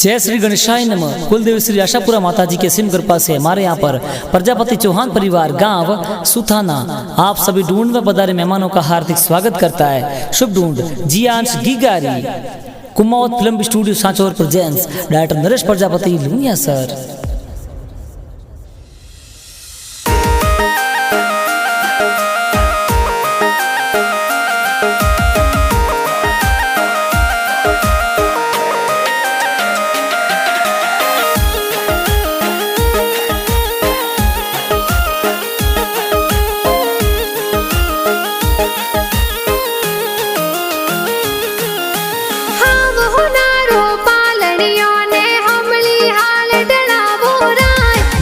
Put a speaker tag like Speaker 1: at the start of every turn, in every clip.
Speaker 1: जय श्री गणेशाय नमः। कुलदेवी श्री आशापुरा माता जी के सिम कृपा से हमारे यहाँ पर प्रजापति चौहान परिवार गांव सुथाना आप सभी ढूंढ में पधारे मेहमानों का हार्दिक स्वागत करता है। शुभ ढूंढ जियांश गिगारी Kumawat film studio Sanchore presents director Naresh Prajapati Luniya sir.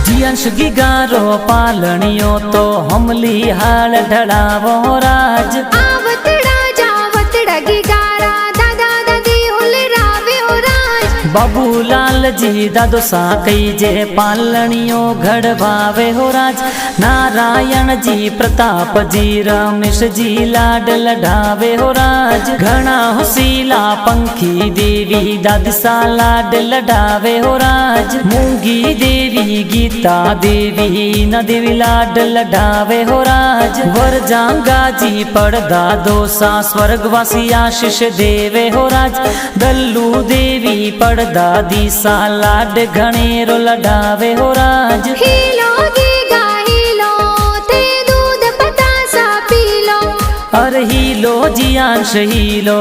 Speaker 1: Jiyansh गिगारो पालनियो तो हमली हाल ढड़ावो राज
Speaker 2: आवतड़ा जावतड़ा गिगारा दादा दादी हुलरावे हो राज
Speaker 1: बाबूलाल जी दादो साकई जे पालनियो घड़ भावे हो राज नारायण जी प्रताप जी रमेश जी लाड लढ़ावे हो राज घना हुसीला पंखी देवी दादसा लाड लढ़ावे हो राज मूंगी देवी गीता देवी न देवी लाड लढ़ावे हो राज वरजांगा जी पड़दा दोसा स्वर्गवासी आशीष देवे हो राज दल्लू देवी पड़दा दीसा लाड घनेरो लढ़ावे हो राज
Speaker 2: हीलो गीगा हीलो ते दूध पतासा पीलो
Speaker 1: अरे हीलो जियांश हीलो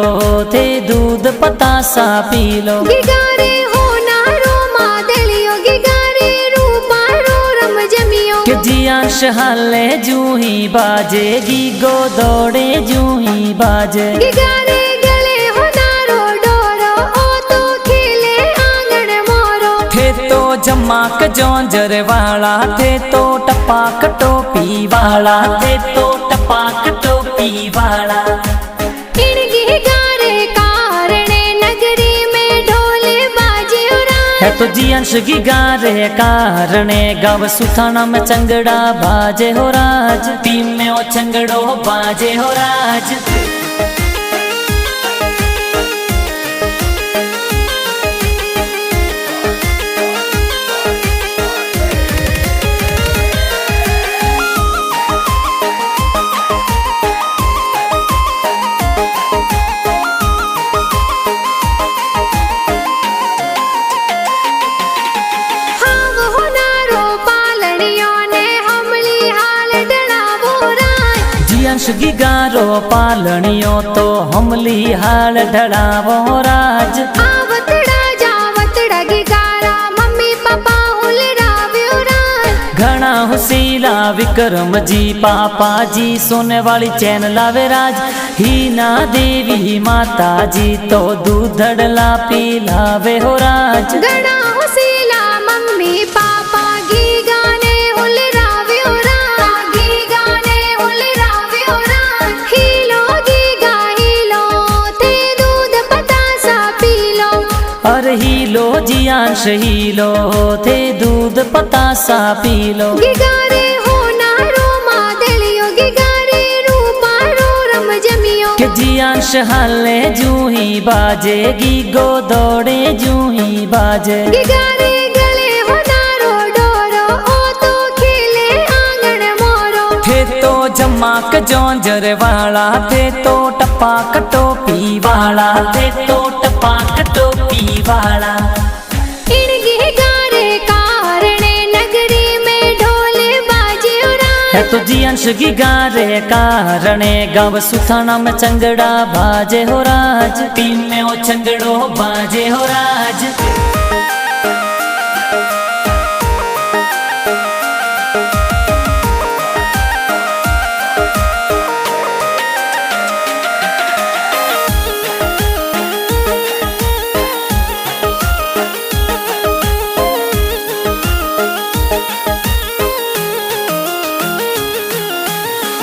Speaker 1: थे दूध पतासा पीलो
Speaker 2: गिगारे हो नारो मादलियो गिगारे रूपा रो रम जमियो
Speaker 1: के जियांश हाले जूही बाजे गीगो दौड़े जूही बाजे
Speaker 2: गिगारे गले हो नारो डोरो ओ तो खेले आंगन मोरो
Speaker 1: थे तो जमाक जोंजर वाला थे तो टपाक टोपी वाला थे तो टपाक टोपी वाला
Speaker 2: इन गिगारे कारणे नगरी में ढोले बाजे उराज
Speaker 1: है तो जियांश गिगारे कारणे गाव सुथाना में चंगड़ा बाजे हो राज टीम में ओ चंगड़ो बाजे हो राज जियांश गिगारो पालनियो तो हमली हाल ढड़ावो राज
Speaker 2: आवतड़ा जावतड़ा गिगारा मम्मी पापा हुलरावे हो राज
Speaker 1: घना हुसीला विक्रम जी पापा जी सोने वाली चैन लावे राज हीना देवी माता जी तो दूधड़ला पिलावे हो राज
Speaker 2: घना हुसीला मम्मी पापा गी गाने हुलरावे हो राज गी गाने हुलरावे हो राज हीलो गीगा हीलो ते दूध पतासा पीलो
Speaker 1: अरे हीलो जियांश हीलो थे दूध पतासा पीलो
Speaker 2: गिगारे हो नारो मादलियो गिगारे रूपा रो रम जमियो
Speaker 1: के जियांश हाले जूही बाजे गीगो दौड़े जूही बाजे
Speaker 2: गिगारे गले हो नारो डोरो ओ तो खेले आंगन मोरो
Speaker 1: थे तो जमाक जोंजर वाला थे तो टपाक टोपी वाला थे तो टपाक टोपी वाला
Speaker 2: इन गिगारे कारणे नगरी में ढोले बाजे उराज
Speaker 1: है तो जियांश गिगारे कारणे गाव सुथाना में चंगड़ा बाजे हो राज टीम में ओ चंगड़ो बाजे हो राज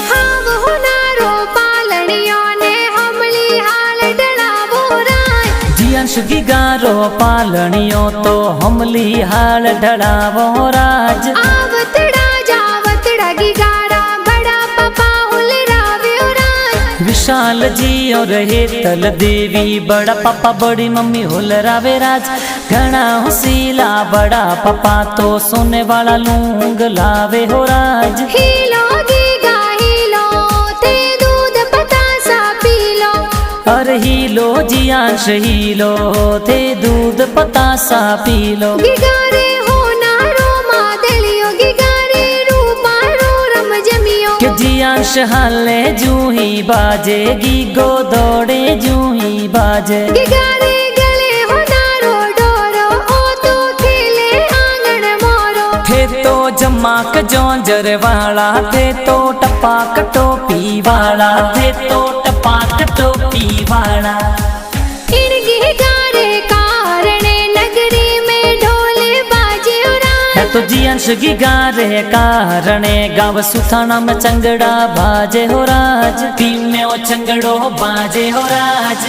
Speaker 2: हाव हो नारो पालनियो ने हमली हाल डड़ावो राज
Speaker 1: जियांश गिगारो पालनियो तो हमली हाल ढड़ावो राज
Speaker 2: आवतड़ा जावतड़ा गिगारा बड़ा पापा हुलरावे हो राज
Speaker 1: विशाल जी और हेतल देवी, बड़ा पापा बड़ी मम्मी हुलरावे राज। घना हुसीला बड़ा पापा तो सोने वाला लूंग लावे हो राज।
Speaker 2: हीलो गीगा हीलो ते दूध पतासा पी लो।
Speaker 1: अरे हीलो जियांश हीलो थे दूध पतासा पी लो।
Speaker 2: गिगारे हो नारो मादलियो गिगारे रूपारो रम जमियो।
Speaker 1: के जियांश हाले जूही बाजे गीगो दौड़े जूही बाजे।
Speaker 2: गिगारे गले हो नारो डोरो ओ तो खेले आंगन मोरो।
Speaker 1: थे तो जमाक जोंजर वाला, थे तो टपाक टोपी वाला, थे तो टपाक टोपी वाला।
Speaker 2: इन गिगारे कारणे नगरी में ढोले बाजे उड़ा।
Speaker 1: है तो जियांश गिगारे कारणे गाव सुथाना में चंगड़ा बाजे हो राज। पी में ओ चंगड़ो बाजे हो राज।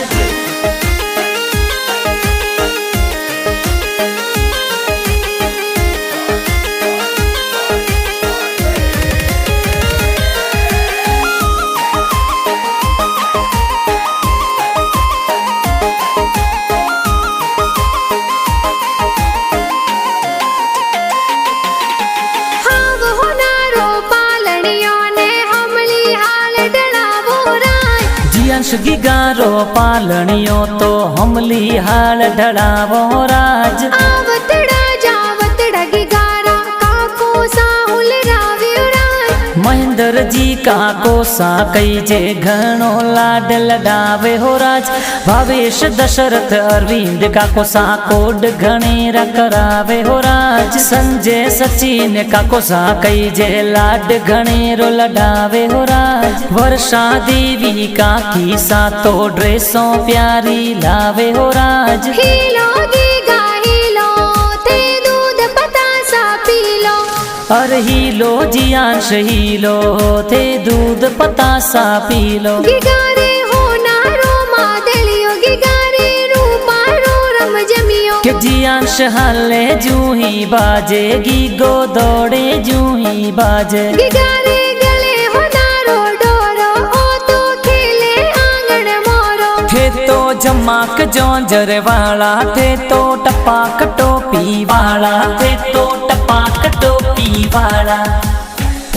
Speaker 2: हाव हो नारो पालनियो ने हमली हाल डलावो राय।
Speaker 1: जियांश गिगारो पालनियो तो हमली हाल ढड़ावो राज।
Speaker 2: आवतड़ा जावतड़ा गिगारा काको साहुल राव्यो राय।
Speaker 1: महेंद्र जी का कोसा कई जे घणो लाड लडावे हो राज। भावेश दशरथ अरविंद का कोसा कोड घणेरा करावे हो राज। संजय सचिन का कोसा कई जे लाड घणेरो लडावे हो राज। वर्षा देवी का खीसा तो ड्रेसों प्यारी लावे हो राज।
Speaker 2: हीलो गीगा हीलो ते दूध पतासा पी लो।
Speaker 1: अरे हीलो जियांश हीलो थे दूध पतासा पी लो।
Speaker 2: गिगारे हो नारो मादलियो गिगारे रूपारो रम जमियो।
Speaker 1: के जियांश हाले जूही बाजे गीगो दौड़े जूही बाजे।
Speaker 2: गिगारे गले हो नारो डोरो ओ तो खेले आंगन मोरो।
Speaker 1: थे तो जमाक जोंजर वाला, थे तो टपाक टोपी वाला, थे तो टपाक टोपी वाला।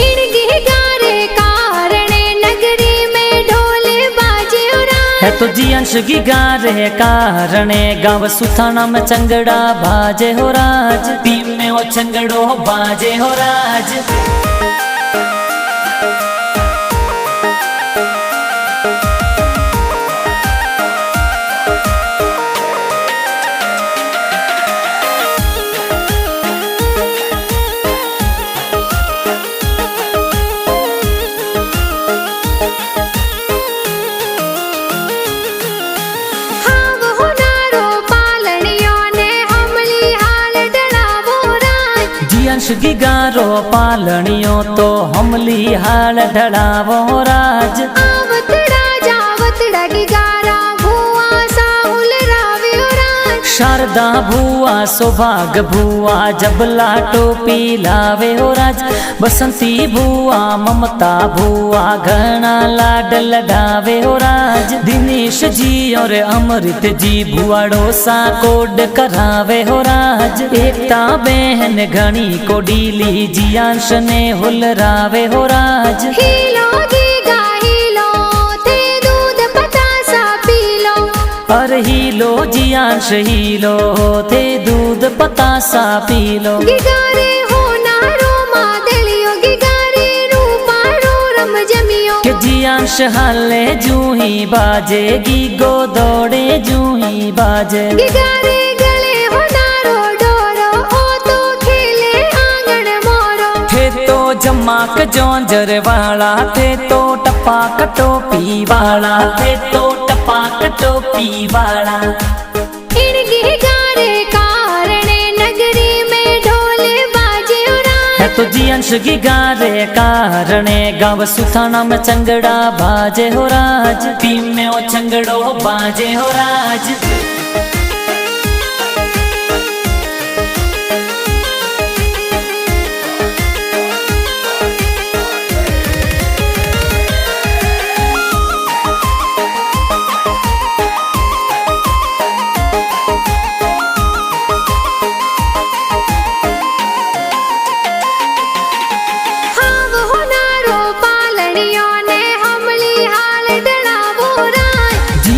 Speaker 2: इन गिगारे कारणे नगरी में ढोले बाजे उड़ा।
Speaker 1: है तो जियांश गिगारे कारणे गाव सुथाना में चंगड़ा बाजे हो राज। पी में ओ चंगड़ो बाजे हो राज।
Speaker 2: हाव हो नारो पालनियो ने हमली हाल डलावो राय।
Speaker 1: जियांश गिगारो पालनियो तो हमली हाल ढड़ावो राज।
Speaker 2: आवतड़ा जावतड़ा गिगारा भुआ साहुल राव्यो राय।
Speaker 1: शारदा भुआ सौभाग भुआ जबला टोपी लावे हो राज। बसंती भुआ ममता भुआ घना लाड लडावे हो राज। दिनेश जी और अमृत जी भुआड़ो सा कोड करावे हो राज। एकता बहन घनी को डीली जियांश ने हुलरावे हो राज।
Speaker 2: हीलो गीगा हीलो ते दूध पतासा पी लो।
Speaker 1: अरे हीलो जियांश हीलो थे दूध पतासा पी लो।
Speaker 2: गिगारे हो नारो मादलियो गिगारे रूपारो रम जमियो।
Speaker 1: के जियांश हाले जूही बाजे गीगो दौड़े जूही बाजे।
Speaker 2: गिगारे गले हो नारो डोरो ओ तो खेले आंगन मोरो।
Speaker 1: थे तो जमाक जोंजर वाला, थे तो टपाक टोपी वाला, थे तो टपाक टोपी वाला।
Speaker 2: इन गिगारे कारणे नगरी में ढोले बाजे उड़ा।
Speaker 1: है तो जियांश गिगारे कारणे गाव सुथाना में चंगड़ा बाजे हो राज। पी में ओ चंगड़ो बाजे हो राज।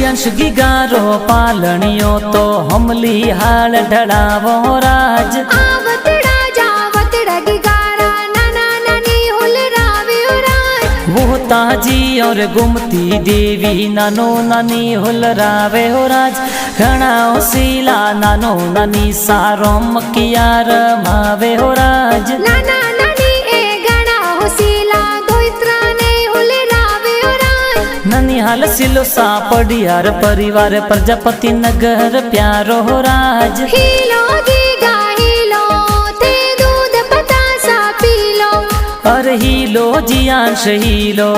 Speaker 1: जी अंश गिगारो पालणियो तो हमली हाल ढड़ावो राज
Speaker 2: आवतड़ा जावतड़ा गिगारा नाना नानी हुलराव्यो राज
Speaker 1: वो ताजी और गुमती देवी नानो नानी हुलरावे हो राज घना ओसीला नानो नानी सारो मकियार मावे हो राज
Speaker 2: नाना नानी ए गणा हुसीला दोइत्रा ने हुलराव्यो राज
Speaker 1: ननी हाल सिलो सा पड़ियार परिवार प्रजापति नगर प्यारो हो राज
Speaker 2: हीलो गीगा हीलो ते दूध पतासा पीलो
Speaker 1: अरे हीलो जी अंश हीलो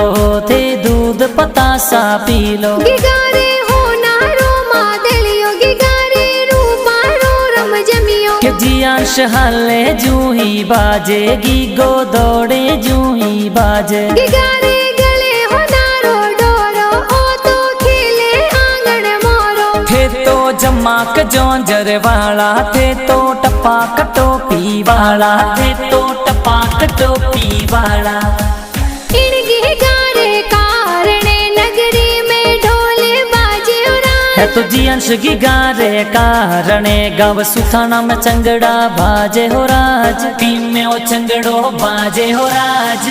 Speaker 1: थे दूध पतासा पीलो
Speaker 2: गिगारे हो नारो मादलियो गिगारे रूपारो रम जमियो
Speaker 1: के जी अंश हाले जूही बाजेगी गो दौड़े जूही बाजे
Speaker 2: गिगारे गले हो नारो डोरो ओ तो खेले आंगन मोरो
Speaker 1: थे तो जमाक जोंजर वाला थे तो टपाक टोपी वाला थे तो टपाक टोपी वाला
Speaker 2: इन गिगारे कारणे नगरी में ढोले बाजे
Speaker 1: है तो जी अंश गिगारे कारणे गाव सुथाना में चंगड़ा बाजे हो राज टीम में ओ चंगड़ो बाजे हो राज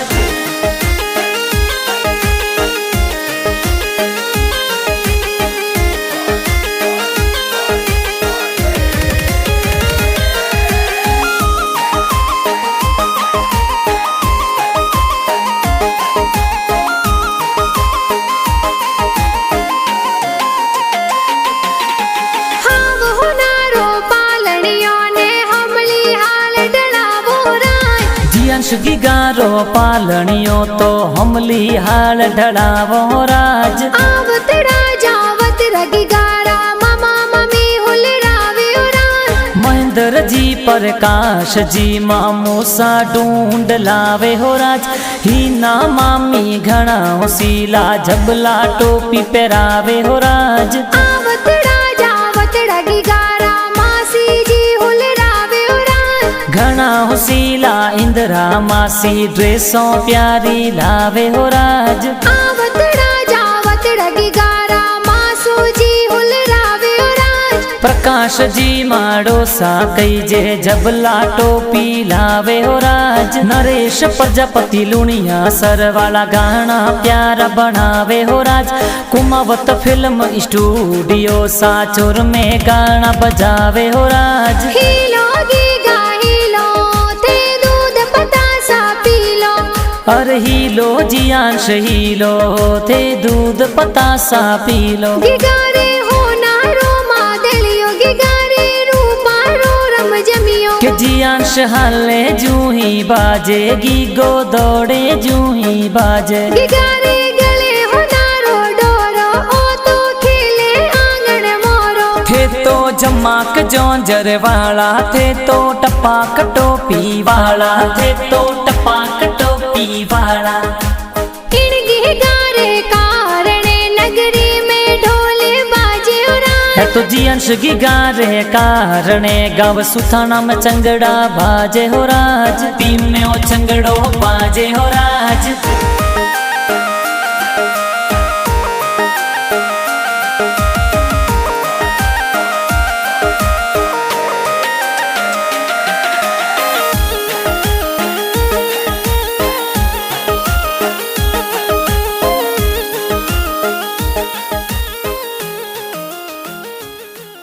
Speaker 2: हाव हो नारो पालणियों ने हमली हाल डलावो राज
Speaker 1: जी अंश गिगारो पालणियो तो हमली हाल ढड़ावो राज
Speaker 2: आवतड़ा जावतड़ा गिगारा मामा मम्मी हुलराव्यो राज
Speaker 1: महेंद्र जी प्रकाश जी मामो सा ढूंढ लावे हो राज ही ना मामी घना होसीला झबला टोपी पहरावे हो राज
Speaker 2: आवतड़ा जावतड़ा गिगारा मासी जी हुलराव्यो राज
Speaker 1: घना होसीला इंदिरा मासी ड्रेसों प्यारी लावे हो राज
Speaker 2: आवतड़ा जावतड़ा गिगारा मासू जी हुलराव्यो राज
Speaker 1: प्रकाश जी माड़ो सा कई जे जबला टोपी लावे हो राज नरेश प्रजापति लुणिया सर वाला गाना प्यारा बनावे हो राज कुमावत फिल्म स्टूडियो साचुर में गाना बजावे हो राज
Speaker 2: हीलो गीगा हीलो ते दूध पतासा पीलो
Speaker 1: अरे हीलो जी अंश हीलो थे दूध पतासा पीलो
Speaker 2: गिगारे हो नारो मादलियो गिगारे रूपारो रम जमियो
Speaker 1: के जी अंश हाले जूही बाजेगी गो दौड़े जूही बाजे
Speaker 2: गिगारे गले हो नारो डोरो ओ तो खेले आंगन मोरो
Speaker 1: थे तो जमाक जोंजर वाला थे तो टपाक टोपी वाला थे तो टपाक टोपी वाला
Speaker 2: इन गिगारे कारणे नगरी में ढोले बाजे राज
Speaker 1: है तो जी अंश गिगारे कारणे गाव सुथाना में चंगड़ा बाजे हो राज टीम में ओ चंगड़ो बाजे हो राज